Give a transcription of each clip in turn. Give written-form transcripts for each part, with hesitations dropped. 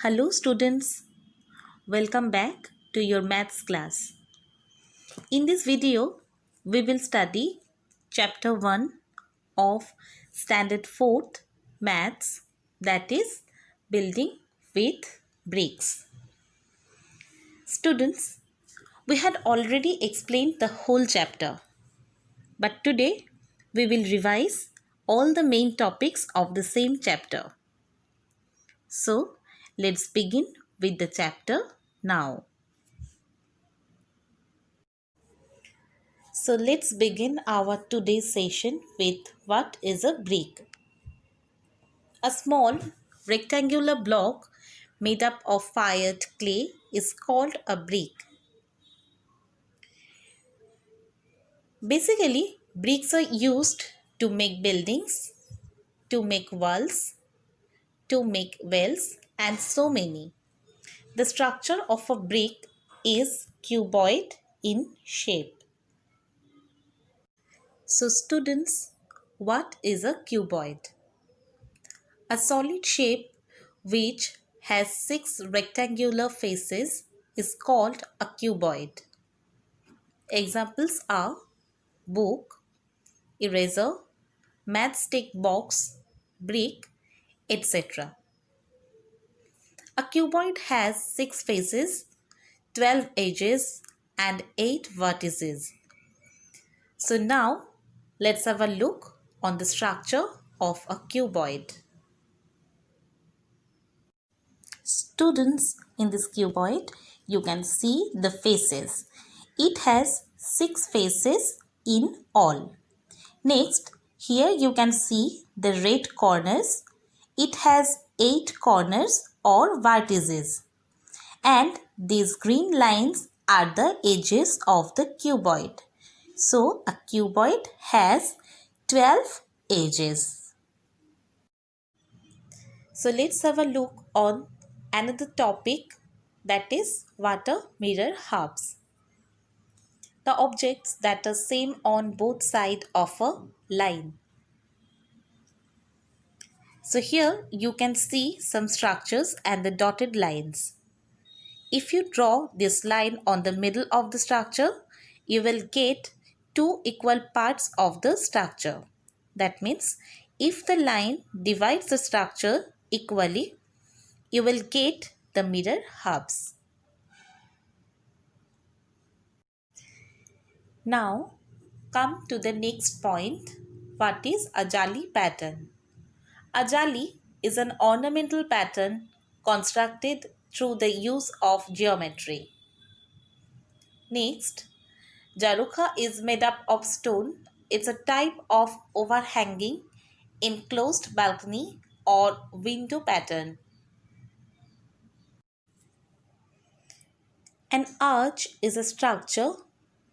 Hello students, welcome back to your maths class. In this video, we will study chapter 1 of standard 4th maths, that is building with bricks. Students, we had already explained the whole chapter, but today we will revise all the main topics of the same chapter. So, let's begin with the chapter now. So let's begin our today's session with what is a brick. A small rectangular block made up of fired clay is called a brick. Basically, bricks are used to make buildings, to make walls, to make wells, and so many. The structure of a brick is cuboid in shape. So students, what is a cuboid? A solid shape which has 6 rectangular faces is called a cuboid. Examples are book, eraser, matchstick box, brick, etc. A cuboid has 6 faces, 12 edges and 8 vertices. So now let's have a look on the structure of a cuboid. Students, in this cuboid, you can see the faces. It has 6 faces in all. Next, here you can see the red corners. It has 8 corners or vertices. And these green lines are the edges of the cuboid. So, a cuboid has 12 edges. So let's have a look on another topic, that is water mirror halves. The objects that are same on both sides of a line. So here you can see some structures and the dotted lines. If you draw this line on the middle of the structure, you will get 2 equal parts of the structure. That means if the line divides the structure equally, you will get the mirror halves. Now come to the next point. What is a jali pattern? A jali is an ornamental pattern constructed through the use of geometry. Next, jarukha is made up of stone. It's a type of overhanging enclosed balcony or window pattern. An arch is a structure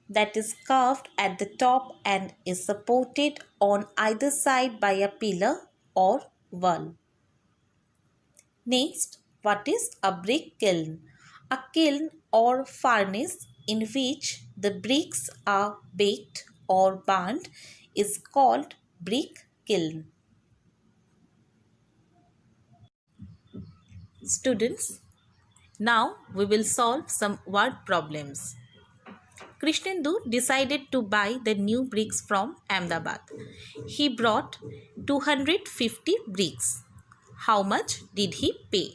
that is carved at the top and is supported on either side by a pillar or wall. Next, what is a brick kiln? A kiln or furnace in which the bricks are baked or burnt is called brick kiln. Students, now we will solve some word problems. Krishnendu decided to buy the new bricks from Ahmedabad. He brought 250 bricks. How much did he pay?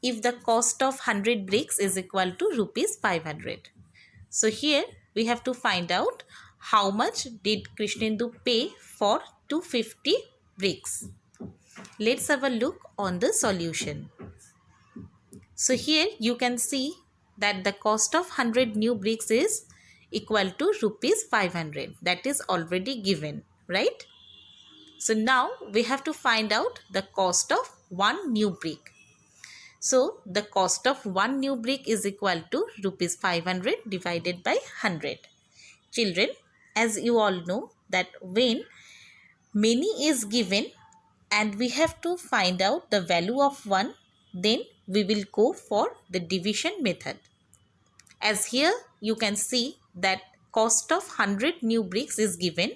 If the cost of 100 bricks is equal to rupees 500. So here we have to find out how much did Krishnendu pay for 250 bricks. Let's have a look on the solution. So here you can see that the cost of 100 new bricks is equal to rupees 500. That is already given, right? So now we have to find out the cost of one new brick. So the cost of one new brick is equal to rupees 500 divided by 100. Children, as you all know that when many is given and we have to find out the value of 1, then we will go for the division method. As here you can see that cost of 100 new bricks is given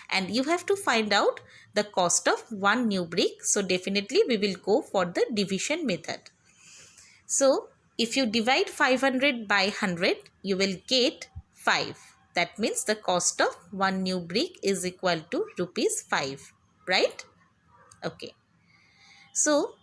and you have to find out the cost of one new brick. So definitely we will go for the division method. So if you divide 500 by 100, you will get 5. That means the cost of one new brick is equal to rupees 5, right? Okay. So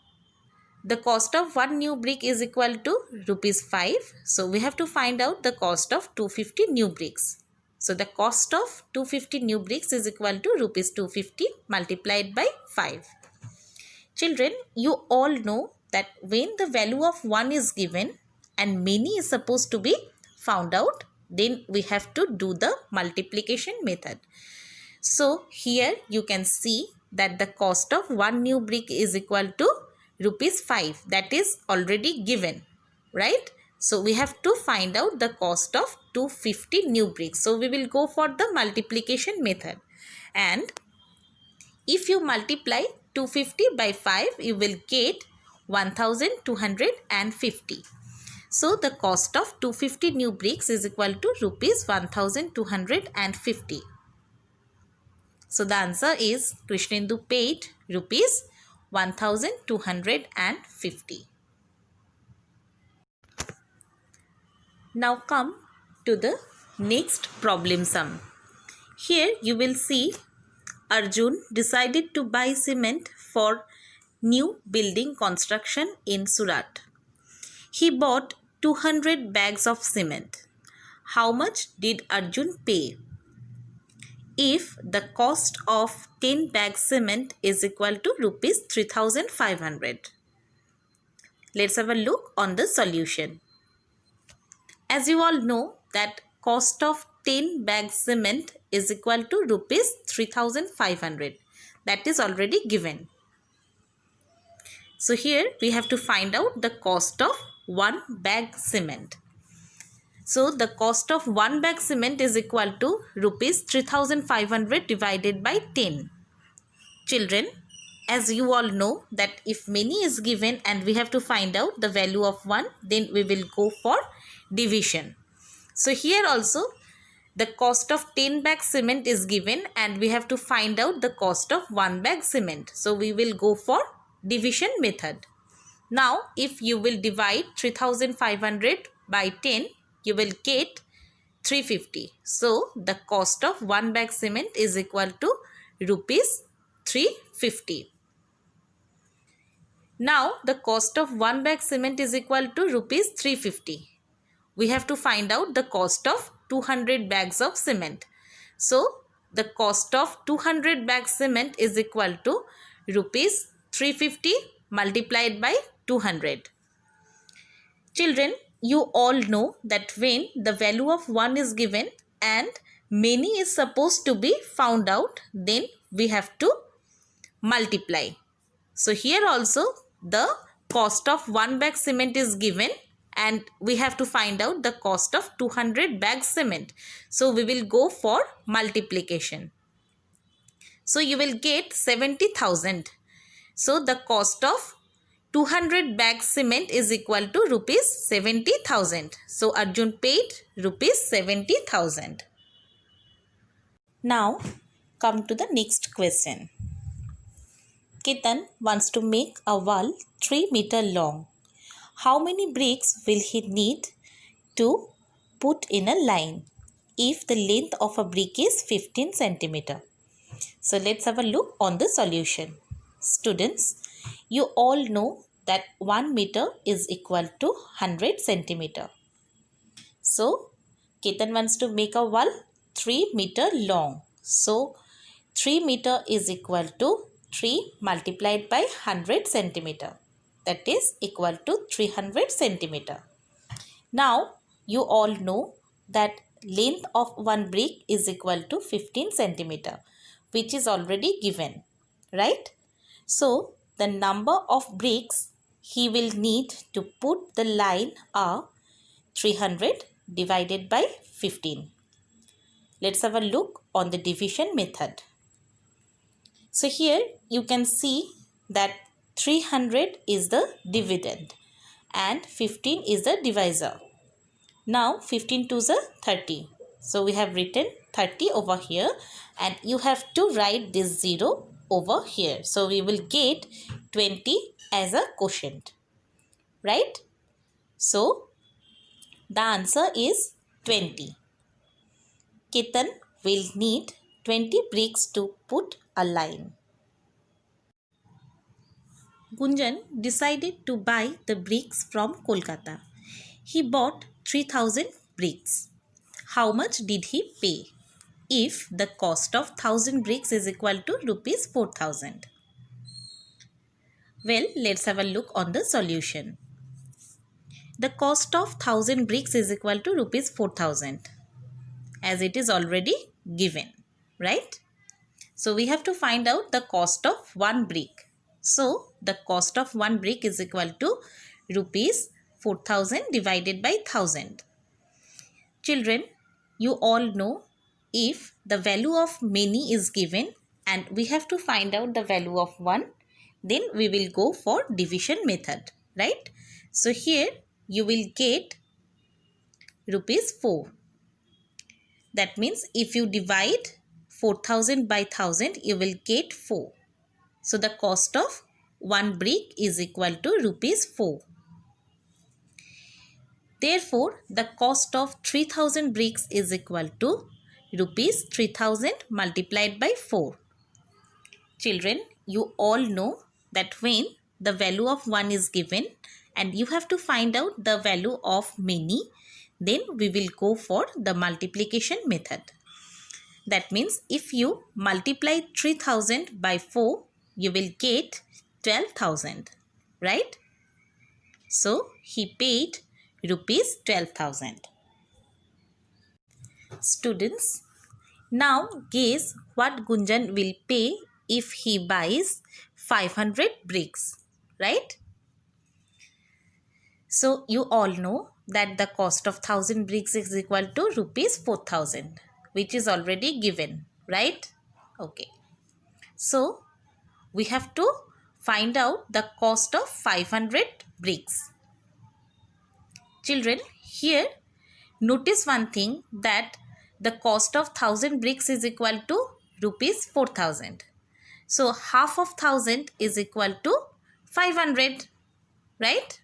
the cost of one new brick is equal to rupees 5. So we have to find out the cost of 250 new bricks. So the cost of 250 new bricks is equal to rupees 250 multiplied by 5. Children, you all know that when the value of 1 is given and many is supposed to be found out, then we have to do the multiplication method. So here you can see that the cost of one new brick is equal to rupees 5. That is already given, right? So we have to find out the cost of 250 new bricks. So we will go for the multiplication method. And if you multiply 250 by 5, you will get 1250. So the cost of 250 new bricks is equal to rupees 1250. So the answer is Krishnendu paid rupees 1250. Now come to the next problem sum. Here you will see Arjun decided to buy cement for new building construction in Surat. He bought 200 bags of cement. How much did Arjun pay? If the cost of 10 bags cement is equal to rupees 3500. Let's have a look on the solution. As you all know that cost of 10 bags cement is equal to rupees 3500. That is already given. So here we have to find out the cost of 1 bag cement. So the cost of 1 bag cement is equal to rupees 3500 divided by 10. Children, as you all know that if many is given and we have to find out the value of 1, then we will go for division. So here also the cost of 10 bag cement is given and we have to find out the cost of 1 bag cement. So we will go for division method. Now if you will divide 3500 by 10, you will get 350. So the cost of 1 bag cement is equal to rupees 350. Now the cost of 1 bag cement is equal to rupees 350. We have to find out the cost of 200 bags of cement. So the cost of 200 bags cement is equal to rupees 350 multiplied by 200. Children, you all know that when the value of 1 is given and many is supposed to be found out, then we have to multiply. So here also the cost of 1 bag cement is given and we have to find out the cost of 200 bags cement. So we will go for multiplication. So you will get 70,000. So the cost of 200 bags cement is equal to rupees 70,000. So Arjun paid rupees 70,000. Now come to the next question. Ketan wants to make a wall 3 meter long. How many bricks will he need to put in a line if the length of a brick is 15 centimeter? So let's have a look on the solution. Students, you all know that 1 meter is equal to 100 centimeter. So Ketan wants to make a wall 3 meter long. So 3 meter is equal to 3 multiplied by 100 centimeter. That is equal to 300 centimeter. Now you all know that length of one brick is equal to 15 centimeter, which is already given, right? So the number of bricks he will need to put the line are 300 divided by 15. Let's have a look on the division method. So here you can see that 300 is the dividend and 15 is the divisor. Now 15 to the 30. So we have written 30 over here and you have to write this 0 over here. So we will get 20 as a quotient, right? So the answer is 20. Ketan will need 20 bricks to put a line. Gunjan decided to buy the bricks from Kolkata. He bought 3000 bricks. How much did he pay if the cost of 1000 bricks is equal to rupees 4000? Well, let's have a look on the solution. The cost of 1000 bricks is equal to rupees 4000, as it is already given, right? So we have to find out the cost of one brick. So the cost of one brick is equal to rupees 4000 divided by 1000. Children, you all know, if the value of many is given and we have to find out the value of one, then we will go for division method, right? So here you will get rupees 4. That means if you divide 4000 by 1000, you will get 4. So the cost of one brick is equal to rupees 4. Therefore, the cost of 3000 bricks is equal to rupees 3000 multiplied by 4. Children, you all know that when the value of 1 is given and you have to find out the value of many, then we will go for the multiplication method. That means if you multiply 3000 by 4, you will get 12,000, right? So he paid rupees 12,000. Students, now guess what Gunjan will pay if he buys 500 bricks, right? So you all know that the cost of 1000 bricks is equal to rupees 4000, which is already given, right? Okay. So we have to find out the cost of 500 bricks. Children, here notice one thing, that the cost of 1000 bricks is equal to rupees 4000. So half of 1000 is equal to 500, right?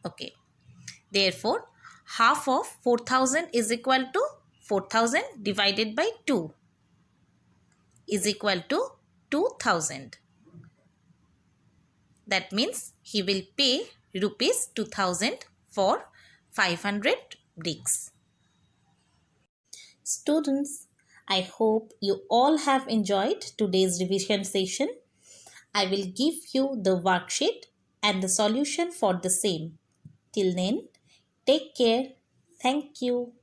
Okay. Therefore, half of 4000 is equal to 4000 divided by 2 is equal to 2000. That means he will pay rupees 2000 for 500 bricks. Students, I hope you all have enjoyed today's revision session. I will give you the worksheet and the solution for the same. Till then, take care. Thank you.